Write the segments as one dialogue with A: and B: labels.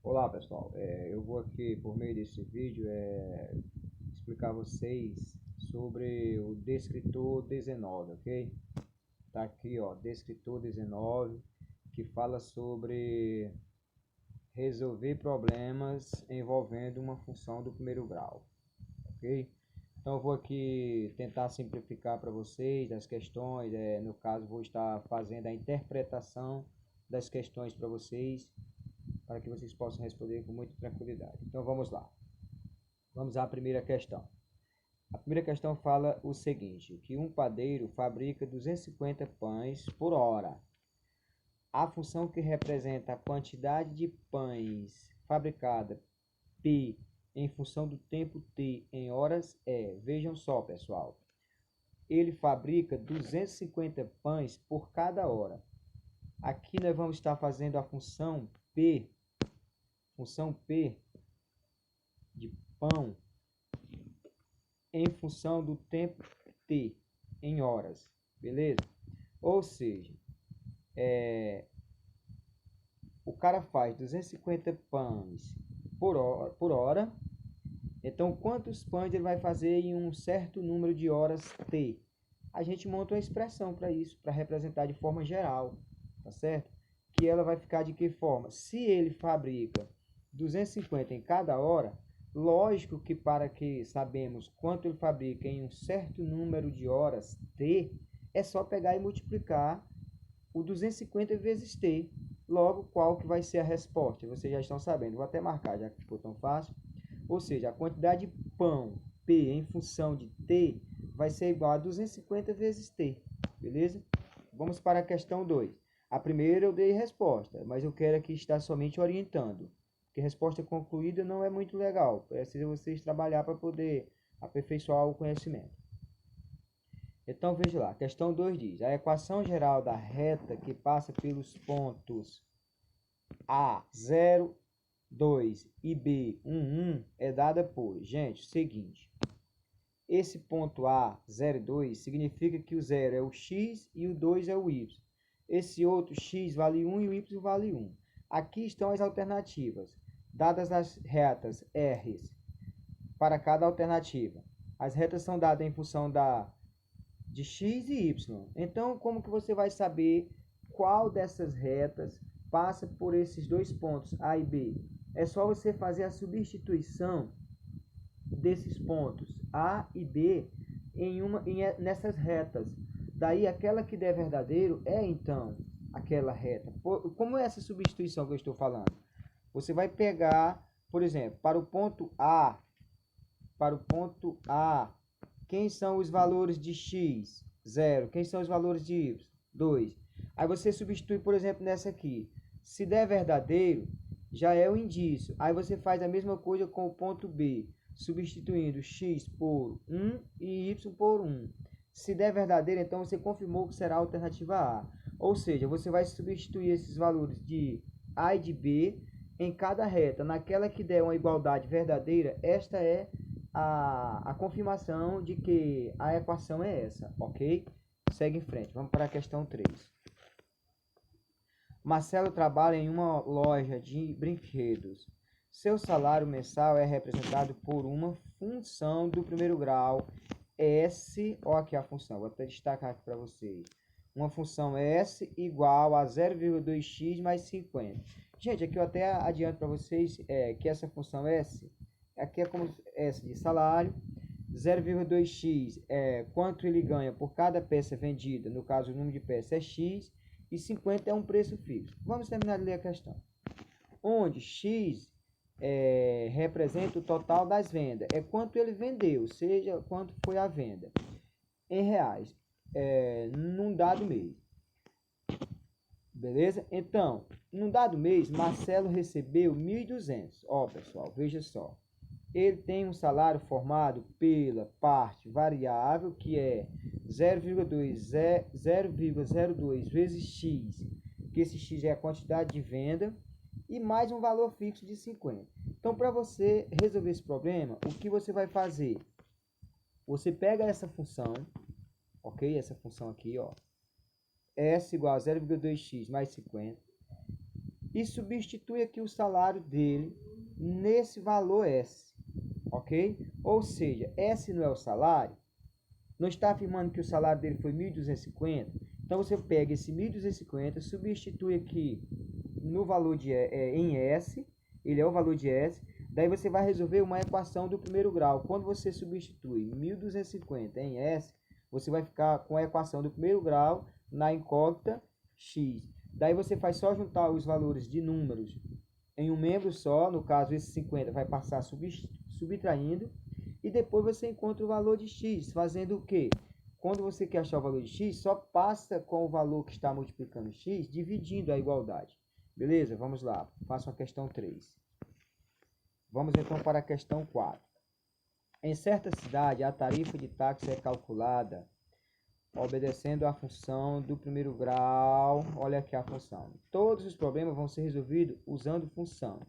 A: Olá pessoal, eu vou aqui por meio desse vídeo explicar a vocês sobre o descritor 19, ok? Tá aqui ó, descritor 19, que fala sobre resolver problemas envolvendo uma função do primeiro grau, ok? Então eu vou aqui tentar simplificar para vocês as questões, no caso vou estar fazendo a interpretação das questões para vocês, para que vocês possam responder com muita tranquilidade. Então vamos lá. Vamos à primeira questão. A primeira questão fala o seguinte, que um padeiro fabrica 250 pães por hora. A função que representa a quantidade de pães fabricada P em função do tempo T em horas vejam só pessoal, ele fabrica 250 pães por cada hora. Aqui nós vamos estar fazendo a função P de pão em função do tempo T em horas, beleza? Ou seja, o cara faz 250 pães por hora, então quantos pães ele vai fazer em um certo número de horas T? A gente monta uma expressão para isso, para representar de forma geral, tá certo? Que ela vai ficar de que forma? Se ele fabrica 250 em cada hora, lógico que para que sabemos quanto ele fabrica em um certo número de horas T, é só pegar e multiplicar o 250 vezes T. Logo, qual que vai ser a resposta? Vocês já estão sabendo. Vou até marcar, já que ficou tão fácil. Ou seja, a quantidade de pão P em função de T vai ser igual a 250 vezes T. Beleza? Vamos para a questão 2. A primeira eu dei resposta, mas eu quero aqui estar somente orientando. Porque resposta concluída não é muito legal. Precisa vocês trabalhar para poder aperfeiçoar o conhecimento. Então veja lá, questão 2 diz: a equação geral da reta que passa pelos pontos A, 0, 2 e B, 1, 1 é dada por, gente, seguinte, esse ponto A, 0 e 2 significa que o 0 é o x e o 2 é o y. Esse outro x vale 1 e o y vale 1. Aqui estão as alternativas, dadas as retas R para cada alternativa. As retas são dadas em função de x e y. Então, como que você vai saber qual dessas retas passa por esses dois pontos A e B? É só você fazer a substituição desses pontos A e B nessas retas. Daí, aquela que der verdadeiro é, então, aquela reta. Como é essa substituição que eu estou falando? Você vai pegar, por exemplo, para o ponto A, quem são os valores de x? 0. Quem são os valores de y? 2. Aí você substitui, por exemplo, nessa aqui. Se der verdadeiro, já é o indício. Aí você faz a mesma coisa com o ponto B, substituindo x por 1 e y por 1. Se der verdadeiro, então você confirmou que será a alternativa A. Ou seja, você vai substituir esses valores de A e de B em cada reta. Naquela que der uma igualdade verdadeira, esta é a confirmação de que a equação é essa, ok? Segue em frente, vamos para a questão 3. Marcelo trabalha em uma loja de brinquedos. Seu salário mensal é representado por uma função do primeiro grau S, olha aqui a função, vou até destacar aqui para vocês. Uma função S igual a 0,2x mais 50. Gente, aqui eu até adianto para vocês que essa função S, aqui é como S de salário, 0,2x é quanto ele ganha por cada peça vendida, no caso o número de peças é x, e 50 é um preço fixo. Vamos terminar de ler a questão. Onde x representa o total das vendas, é quanto ele vendeu, seja quanto foi a venda, em reais, num dado mês. Beleza? Então, num dado mês, Marcelo recebeu 1.200. Ó, pessoal, veja só. Ele tem um salário formado pela parte variável, que é 0,02 vezes x, que esse x é a quantidade de venda, e mais um valor fixo de 50. Então, para você resolver esse problema, o que você vai fazer? Você pega essa função, ok? Essa função aqui, ó, S igual a 0,2x mais 50. e substitui aqui o salário dele nesse valor S, ok? Ou seja, S não é o salário, não está afirmando que o salário dele foi 1.250, então você pega esse 1.250, substitui aqui no valor em S, ele é o valor de S, daí você vai resolver uma equação do primeiro grau. Quando você substitui 1.250 em S, você vai ficar com a equação do primeiro grau na incógnita x. Daí você faz só juntar os valores de números em um membro só, no caso esse 50 vai passar subtraindo, e depois você encontra o valor de x, fazendo o quê? Quando você quer achar o valor de x, só passa com o valor que está multiplicando x, dividindo a igualdade. Beleza? Vamos lá. Faça a questão 3. Vamos então para a questão 4. Em certa cidade, a tarifa de táxi é calculada obedecendo à função do primeiro grau. Olha aqui a função. Todos os problemas vão ser resolvidos usando função.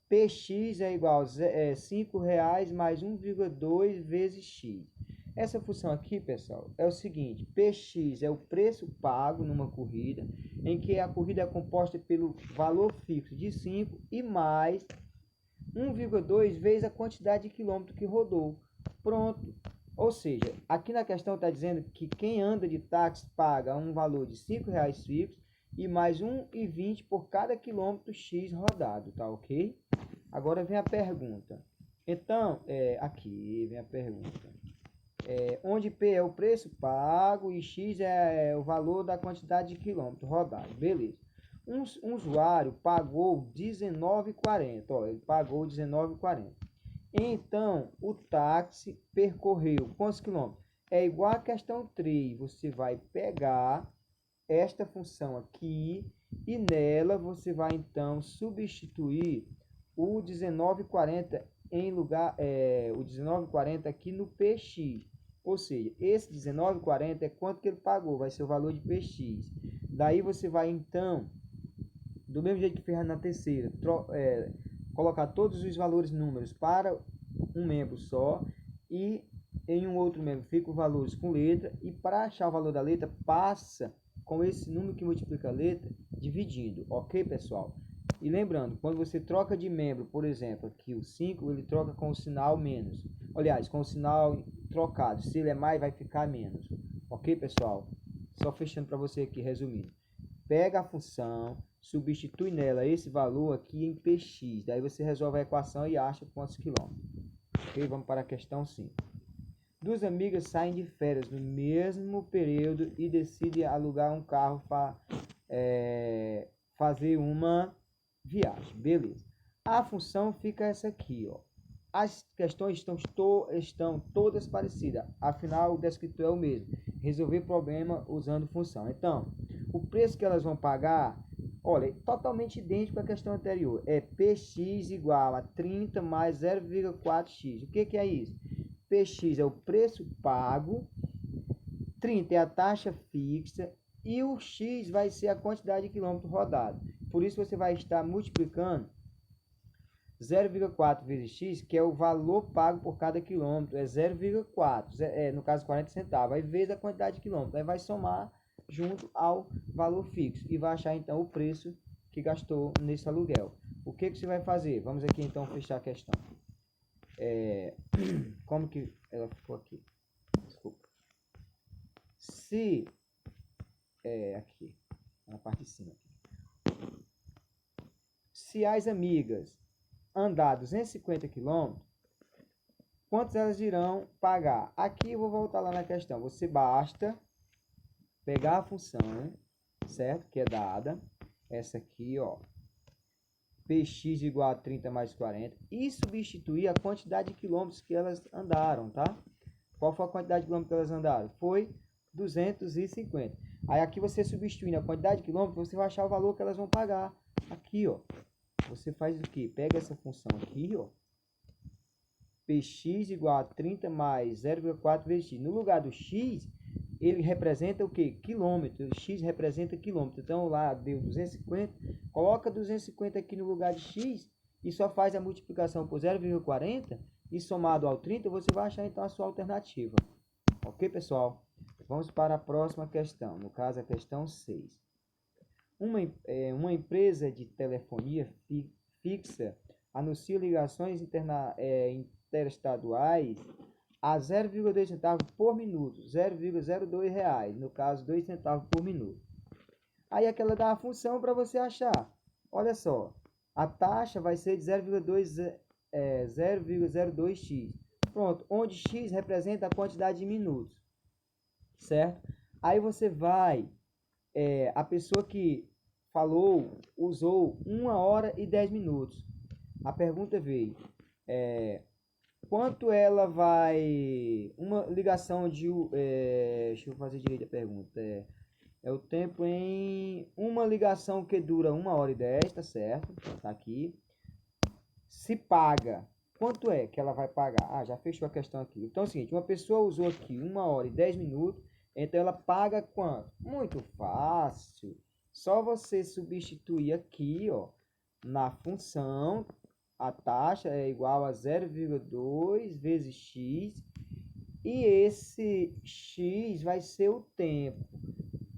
A: Px é igual a R$5 mais 1,2 vezes x. Essa função aqui, pessoal, é o seguinte. Px é o preço pago numa corrida, em que a corrida é composta pelo valor fixo de 5 e mais 1,2 vezes a quantidade de quilômetro que rodou. Pronto. Ou seja, aqui na questão está dizendo que quem anda de táxi paga um valor de R$5 fixo e mais 1,20 por cada quilômetro X rodado, tá ok? Agora vem a pergunta. Então, aqui vem a pergunta. Onde P é o preço pago e X é o valor da quantidade de quilômetros rodados. Beleza. Um usuário pagou R$19,40. Ó, ele pagou R$19,40. Então, o táxi percorreu quantos quilômetros? É igual a questão 3. Você vai pegar esta função aqui e nela você vai então substituir o 19,40 em lugar, o 19,40 aqui no PX. Ou seja, esse 19,40 é quanto que ele pagou, vai ser o valor de PX. Daí você vai então, do mesmo jeito que fez na terceira, colocar todos os valores números para um membro só e em um outro membro fica os valores com letra, e para achar o valor da letra passa com esse número que multiplica a letra dividindo, ok, pessoal? E lembrando, quando você troca de membro, por exemplo, aqui o 5, ele troca com o sinal menos. Aliás, com o sinal trocado. Se ele é mais, vai ficar menos. Ok, pessoal? Só fechando para você aqui, resumindo. Pega a função, substitui nela esse valor aqui em px. Daí você resolve a equação e acha quantos quilômetros. Ok, vamos para a questão 5. Duas amigas saem de férias no mesmo período e decidem alugar um carro para fazer uma viagem. Beleza. A função fica essa aqui, ó. As questões estão todas parecidas. Afinal, o descritor é o mesmo. Resolver problema usando função. Então, o preço que elas vão pagar, olha, é totalmente idêntico à questão anterior. É Px igual a 30 mais 0,4x. O que é isso? Px é o preço pago, 30 é a taxa fixa e o x vai ser a quantidade de quilômetros rodados. Por isso você vai estar multiplicando 0,4 vezes x, que é o valor pago por cada quilômetro, é 0,4, no caso 40 centavos, aí vezes a quantidade de quilômetros, aí vai somar junto ao valor fixo e vai achar então o preço que gastou nesse aluguel. O que você vai fazer? Vamos aqui então fechar a questão. Como que ela ficou aqui? Desculpa. Se aqui na parte de cima, se as amigas andar 250 km, quantos elas irão pagar? Aqui eu vou voltar lá na questão. Você basta pegar a função, certo? Que é dada, essa aqui, ó, Px igual a 30 mais 40, e substituir a quantidade de quilômetros que elas andaram, tá? Qual foi a quantidade de quilômetros que elas andaram? Foi 250. Aí aqui você substituindo a quantidade de quilômetros, você vai achar o valor que elas vão pagar. Aqui, ó. Você faz o que? Pega essa função aqui, ó. Px igual a 30 mais 0,4 vezes x. No lugar do x, ele representa o que? Quilômetro. X representa quilômetro. Então lá deu 250. Coloca 250 aqui no lugar de x e só faz a multiplicação por 0,40 e somado ao 30, você vai achar então a sua alternativa. Ok, pessoal? Vamos para a próxima questão. No caso, a questão 6. uma empresa de telefonia fixa anuncia ligações interestaduais a 0,2 centavos por minuto, 0,02 reais, no caso 2 centavos por minuto. Aí aquela dá a função para você achar. Olha só, a taxa vai ser de 0,02x. Pronto, onde x representa a quantidade de minutos, certo? Aí você vai, a pessoa que falou, usou 1 hora e 10 minutos. A pergunta veio, quanto ela vai, uma ligação de, deixa eu fazer direito a pergunta, é o tempo em uma ligação que dura 1 hora e 10, tá certo? Tá aqui. Se paga, quanto é que ela vai pagar? Ah, já fechou a questão aqui. Então é o seguinte, uma pessoa usou aqui 1 hora e 10 minutos, então ela paga quanto? Muito fácil. Só você substituir aqui, ó, na função, a taxa é igual a 0,2 vezes x, e esse x vai ser o tempo.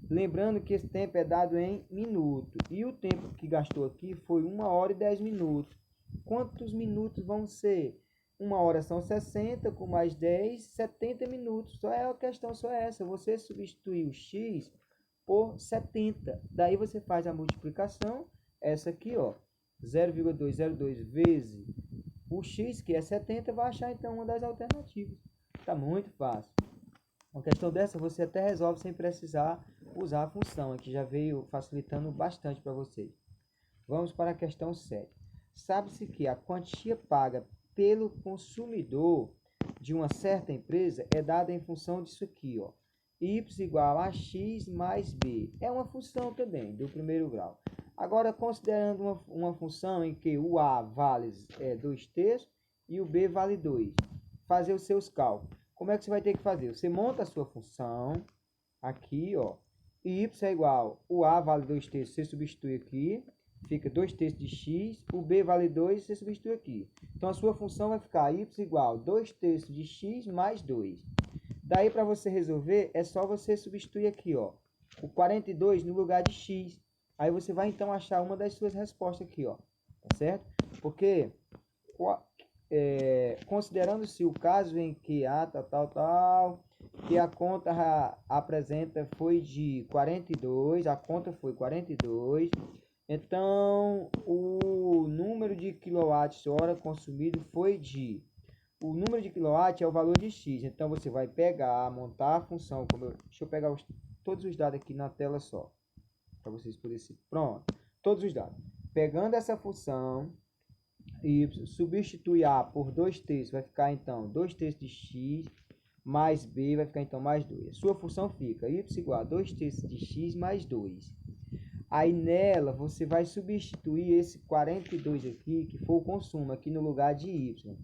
A: Lembrando que esse tempo é dado em minuto. E o tempo que gastou aqui foi 1 hora e 10 minutos. Quantos minutos vão ser? 1 hora são 60, com mais 10, 70 minutos. Só é a questão, só é essa. Você substituir o x por 70. Daí você faz a multiplicação. Essa aqui, ó, 0,202 vezes o x, que é 70, vai achar então uma das alternativas. Tá muito fácil. Uma questão dessa você até resolve sem precisar usar a função, que já veio facilitando bastante para vocês. Vamos para a questão 7. Sabe-se que a quantia paga pelo consumidor de uma certa empresa é dada em função disso aqui, ó, y igual a x mais b. É uma função também do primeiro grau. Agora, considerando uma função em que o a vale 2/3 e o b vale 2, fazer os seus cálculos. Como é que você vai ter que fazer? Você monta a sua função aqui, ó, y é igual, o a vale 2/3, você substitui aqui, fica 2/3 de x, o b vale 2, você substitui aqui. Então a sua função vai ficar y igual 2/3 de x mais 2. Daí para você resolver, é só você substituir aqui, ó, o 42 no lugar de x. Aí você vai então achar uma das suas respostas aqui, ó, tá certo? Porque considerando-se o caso em que que a conta apresenta foi de 42, a conta foi 42, então o número de quilowatts-hora consumido foi de, o número de quilowatt é o valor de x, então você vai pegar, montar a função, deixa eu pegar todos os dados aqui na tela só, para vocês poderem se, pronto, todos os dados, pegando essa função, y, substitui a por 2/3, vai ficar então 2/3 de x, mais b vai ficar então mais 2. Sua função fica y igual a 2/3 de x mais 2. Aí nela você vai substituir esse 42 aqui, que foi o consumo, aqui no lugar de y.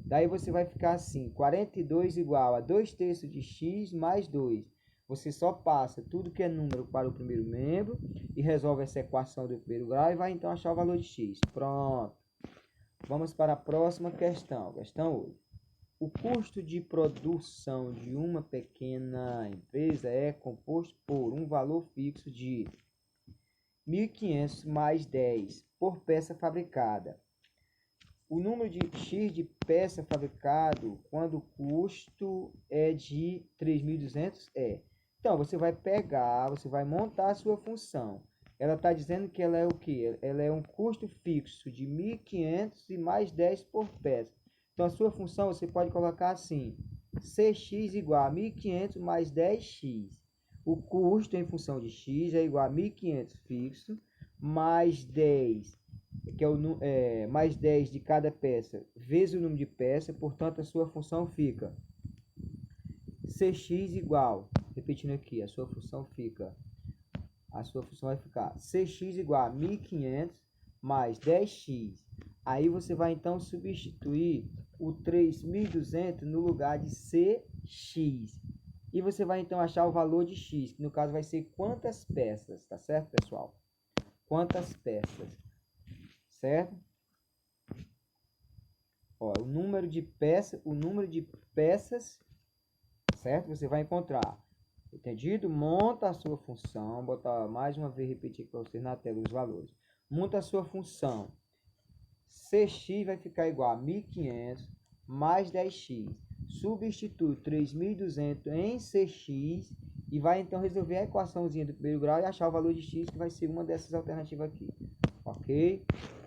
A: Daí você vai ficar assim, 42 igual a 2/3 de x mais 2. Você só passa tudo que é número para o primeiro membro e resolve essa equação do primeiro grau e vai então achar o valor de x. Pronto. Vamos para a próxima questão. Questão 8. O custo de produção de uma pequena empresa é composto por um valor fixo de 1.500 mais 10 por peça fabricada. O número de x de peça fabricado quando o custo é de 3.200 é. Então, você vai pegar, você vai montar a sua função. Ela está dizendo que ela é o quê? Ela é um custo fixo de 1.500 e mais 10 por peça. Então, a sua função você pode colocar assim, cx igual a 1.500 mais 10x. O custo em função de x é igual a 1.500 fixo, mais 10, que é mais 10 de cada peça, vezes o número de peças, portanto, a sua função fica cx igual, repetindo aqui, a sua função vai ficar cx igual a 1.500 mais 10x. Aí você vai então substituir o 3.200 no lugar de cx. E você vai então achar o valor de x, que no caso vai ser quantas peças, tá certo, pessoal? Quantas peças, certo? Ó, o número de peças, certo? Você vai encontrar Entendido? Monta a sua função. Vou botar mais uma vez, repetir para vocês na tela os valores. Monta a sua função. Cx vai ficar igual a 1.500 mais 10x. Substitui 3.200 em Cx e vai então resolver a equaçãozinha do primeiro grau e achar o valor de x, que vai ser uma dessas alternativas aqui. Ok?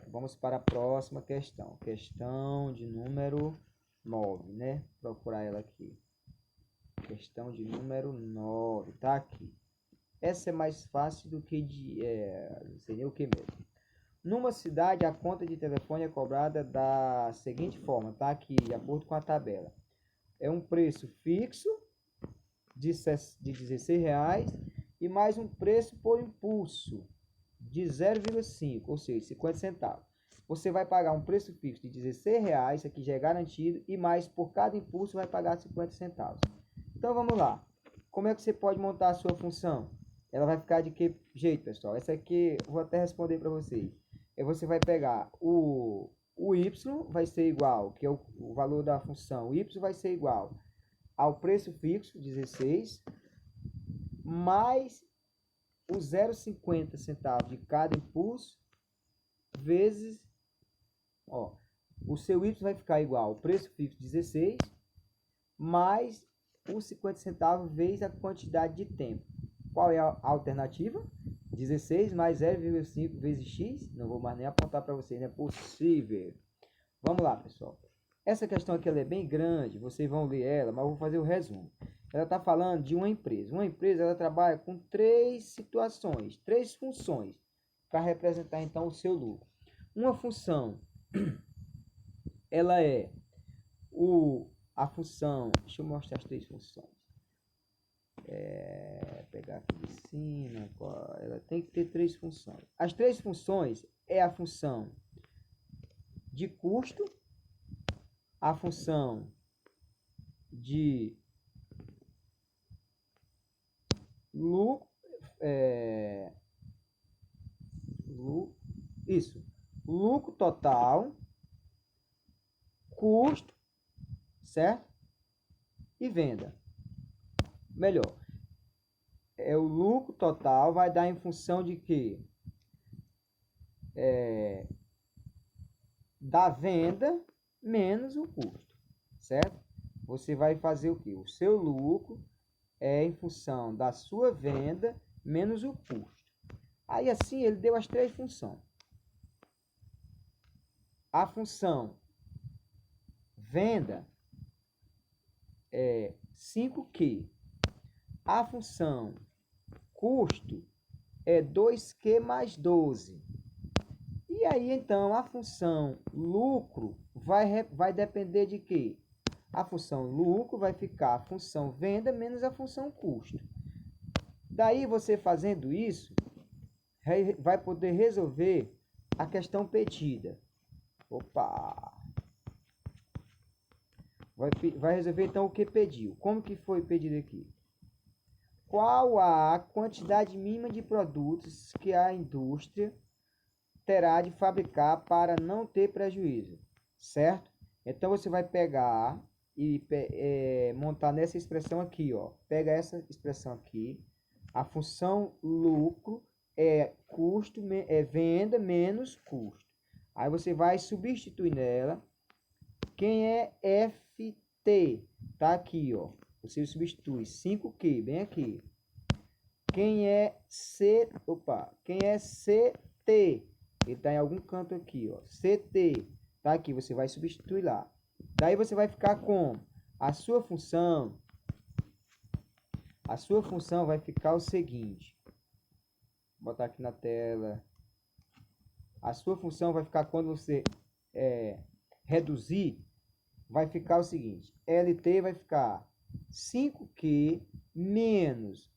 A: Vamos para a próxima questão. Questão de número 9, né? Vou procurar ela aqui. Questão de número 9, tá aqui. Essa é mais fácil do que não sei nem o que mesmo. Numa cidade, a conta de telefone é cobrada da seguinte forma, tá aqui, de acordo com a tabela. É um preço fixo de R$16 e mais um preço por impulso de 0,5, ou seja, 50 centavos. Você vai pagar um preço fixo de R$16, isso aqui já é garantido, e mais por cada impulso vai pagar 50 centavos. Então vamos lá. Como é que você pode montar a sua função? Ela vai ficar de que jeito, pessoal? Essa aqui eu vou até responder para vocês. Você vai pegar o y vai ser igual, que é o valor da função. O y vai ser igual ao preço fixo, 16, mais o 0,50 centavos de cada impulso, vezes, ó, o seu y vai ficar igual ao preço fixo, 16, mais os 50 centavos vezes a quantidade de tempo. Qual é a alternativa? 16 mais 0,5 vezes x. Não vou mais nem apontar para vocês, não é possível. Vamos lá, pessoal. Essa questão aqui ela é bem grande, vocês vão ler ela, mas eu vou fazer o resumo. Ela está falando de uma empresa. Uma empresa ela trabalha com três situações, três funções, para representar então o seu lucro. Uma função, ela é a função, deixa eu mostrar as três funções. Pegar aqui de cima, ela tem que ter três funções. As três funções é a função de custo, a função de lucro, lucro total, custo, certo? E venda. Melhor, o lucro total vai dar em função de quê? Da venda menos o custo, certo? Você vai fazer o quê? O seu lucro é em função da sua venda menos o custo. Aí assim ele deu as três funções. A função venda é 5Q. A função custo é 2Q mais 12. E aí, então, a função lucro vai depender de quê? A função lucro vai ficar a função venda menos a função custo. Daí, você fazendo isso, vai poder resolver a questão pedida. Opa! Vai resolver, então, o que pediu. Como que foi pedido aqui? Qual a quantidade mínima de produtos que a indústria terá de fabricar para não ter prejuízo, certo? Então, você vai pegar e montar nessa expressão aqui, ó. Pega essa expressão aqui. A função lucro é custo, venda menos custo. Aí você vai substituir nela. Quem é FT? Tá aqui, ó. Você substitui 5Q, bem aqui. Quem é CT? Ele está em algum canto aqui, ó. CT, tá aqui, você vai substituir lá. Daí você vai ficar com a sua função. A sua função vai ficar o seguinte. Vou botar aqui na tela. A sua função vai ficar, quando você reduzir, vai ficar o seguinte. LT vai ficar 5Q menos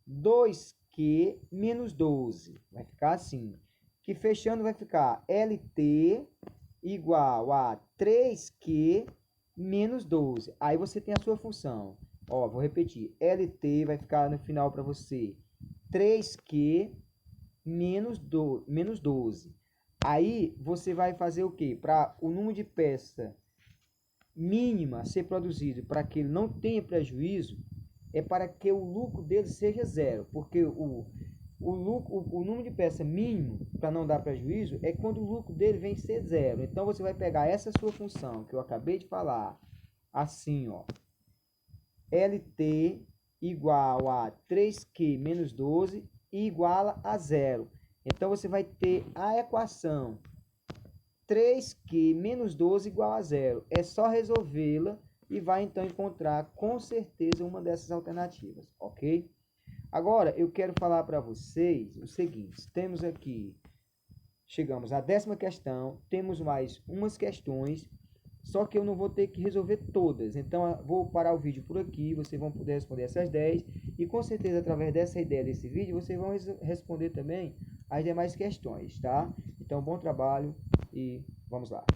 A: 2Q menos 12. Vai ficar assim. Que fechando vai ficar LT igual a 3Q menos 12. Aí você tem a sua função. Ó, vou repetir. LT vai ficar no final para você 3Q menos 12. Aí você vai fazer o quê? Para o número de peça mínima ser produzido, para que ele não tenha prejuízo, é para que o lucro dele seja zero, porque o número de peça mínimo, para não dar prejuízo, é quando o lucro dele vem ser zero. Então, você vai pegar essa sua função que eu acabei de falar, assim, ó, LT igual a 3Q menos 12 iguala a zero. Então, você vai ter a equação 3Q menos 12 igual a zero. É só resolvê-la e vai, então, encontrar, com certeza, uma dessas alternativas, ok? Agora, eu quero falar para vocês o seguinte. Temos aqui, chegamos à 10ª questão, temos mais umas questões, só que eu não vou ter que resolver todas. Então, vou parar o vídeo por aqui, vocês vão poder responder essas 10. E, com certeza, através dessa ideia desse vídeo, vocês vão responder também as demais questões, tá? Então, bom trabalho e vamos lá.